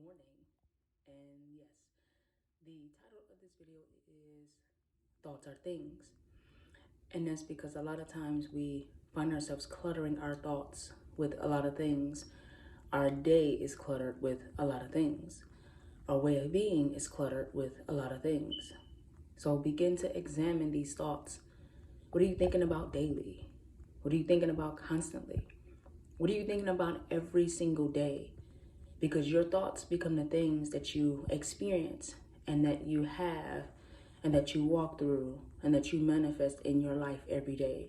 morning. And yes, the title of this video is Thoughts Are Things. And that's because a lot of times we find ourselves cluttering our thoughts with a lot of things. Our day is cluttered with a lot of things. Our way of being is cluttered with a lot of things. So begin to examine these thoughts. What are you thinking about daily? What are you thinking about constantly? What are you thinking about every single day? Because your thoughts become the things that you experience and that you have and that you walk through and that you manifest in your life every day.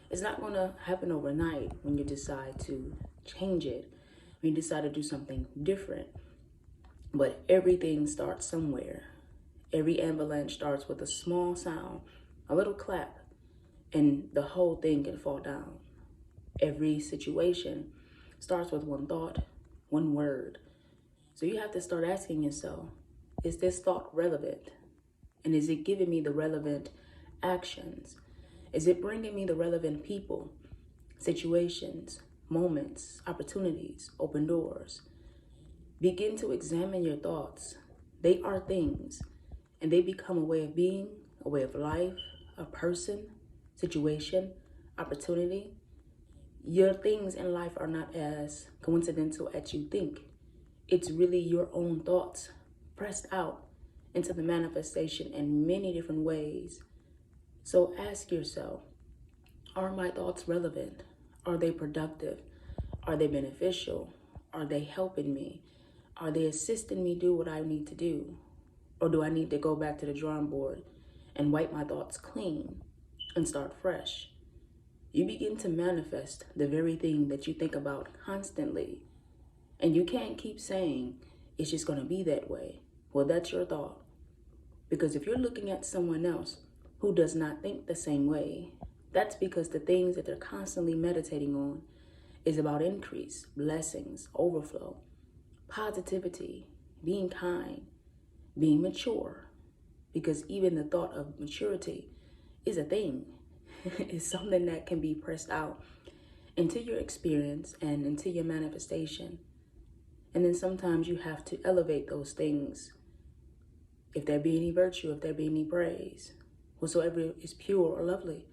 It's not going to happen overnight when you decide to change it, when you decide to do something different. But everything starts somewhere. Every avalanche starts with a small sound, a little clap, and the whole thing can fall down. Every situation starts with one thought, one word. So you have to start asking yourself, is this thought relevant? And is it giving me the relevant actions? Is it bringing me the relevant people, situations, moments, opportunities, open doors? Begin to examine your thoughts. They are things, and they become a way of being, a way of life, a person, situation, opportunity. Your things in life are not as coincidental as you think. It's really your own thoughts pressed out into the manifestation in many different ways. So ask yourself, are my thoughts relevant? Are they productive? Are they beneficial? Are they helping me? Are they assisting me do what I need to do? Or do I need to go back to the drawing board and wipe my thoughts clean and start fresh? You begin to manifest the very thing that you think about constantly. And you can't keep saying, it's just going to be that way. Well, that's your thought. Because if you're looking at someone else who does not think the same way, that's because the things that they're constantly meditating on is about increase, blessings, overflow, positivity, being kind, being mature. Because even the thought of maturity is a thing. It's something that can be pressed out into your experience and into your manifestation. And then sometimes you have to elevate those things. If there be any virtue, if there be any praise, whatsoever is pure or lovely,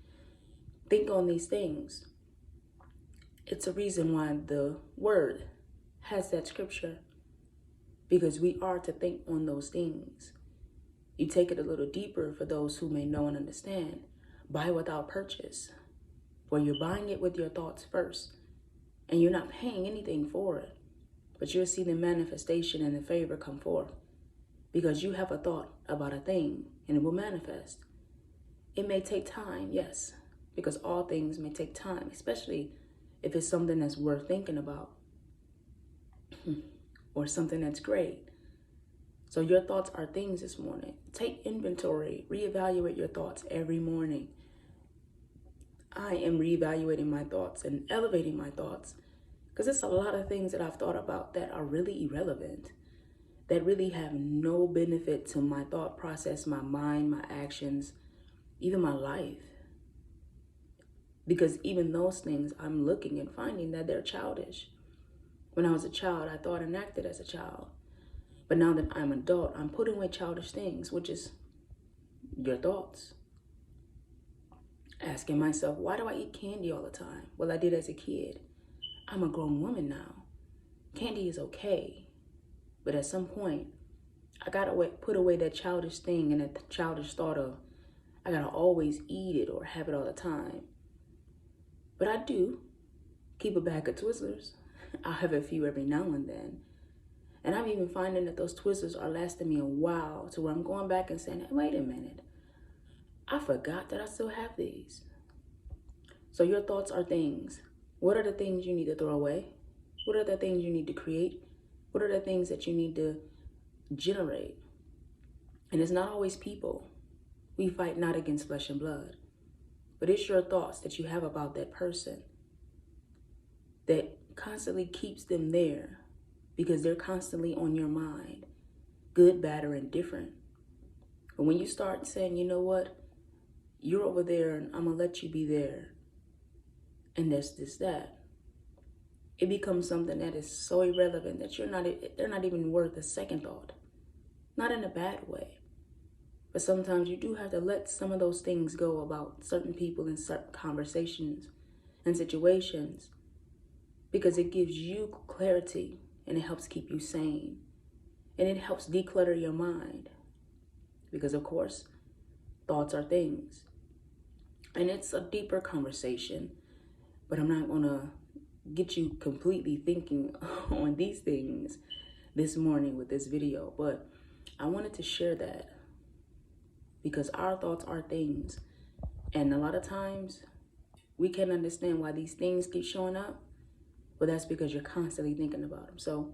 think on these things. It's a reason why the word has that scripture, because we are to think on those things. You take it a little deeper for those who may know and understand. Buy without purchase, where you're buying it with your thoughts first, and you're not paying anything for it, but you'll see the manifestation and the favor come forth. Because you have a thought about a thing and it will manifest. It may take time, yes, because all things may take time, especially if it's something that's worth thinking about or something that's great. So your thoughts are things this morning. Take inventory, reevaluate your thoughts every morning. I am reevaluating my thoughts and elevating my thoughts because it's a lot of things that I've thought about that are really irrelevant, that really have no benefit to my thought process, my mind, my actions, even my life. Because even those things, I'm looking and finding that they're childish. When I was a child, I thought and acted as a child. But now that I'm an adult, I'm putting away childish things, which is your thoughts. Asking myself, why do I eat candy all the time? Well, I did as a kid. I'm a grown woman now. Candy is okay. But at some point, I gotta put away that childish thing and that childish thought of, I gotta always eat it or have it all the time. But I do keep a bag of Twizzlers. I'll have a few every now and then. And I'm even finding that those Twizzlers are lasting me a while to where I'm going back and saying, hey, wait a minute. I forgot that I still have these. So your thoughts are things. What are the things you need to throw away? What are the things you need to create? What are the things that you need to generate? And it's not always people. We fight not against flesh and blood, but it's your thoughts that you have about that person that constantly keeps them there because they're constantly on your mind, good, bad, or indifferent. But when you start saying, you know what, you're over there and I'm gonna let you be there, and that's this, that, it becomes something that is so irrelevant that they're not even worth a second thought. Not in a bad way. But sometimes you do have to let some of those things go about certain people in certain conversations and situations, because it gives you clarity and it helps keep you sane. And it helps declutter your mind. Because of course, thoughts are things. And it's a deeper conversation, but I'm not gonna get you completely thinking on these things this morning with this video. But I wanted to share that because our thoughts are things. And a lot of times we can't understand why these things keep showing up, but that's because you're constantly thinking about them. So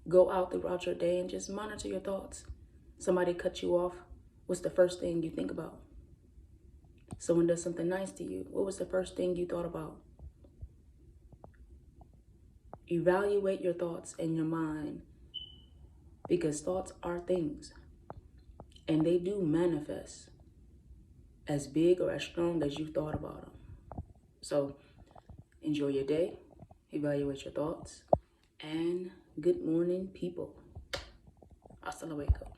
go out throughout your day and just monitor your thoughts. Somebody cut you off, what's the first thing you think about? Someone does something nice to you, what was the first thing you thought about? Evaluate your thoughts in your mind, because thoughts are things and they do manifest as big or as strong as you thought about them. So enjoy your day, evaluate your thoughts, and good morning, people. Hasta luego.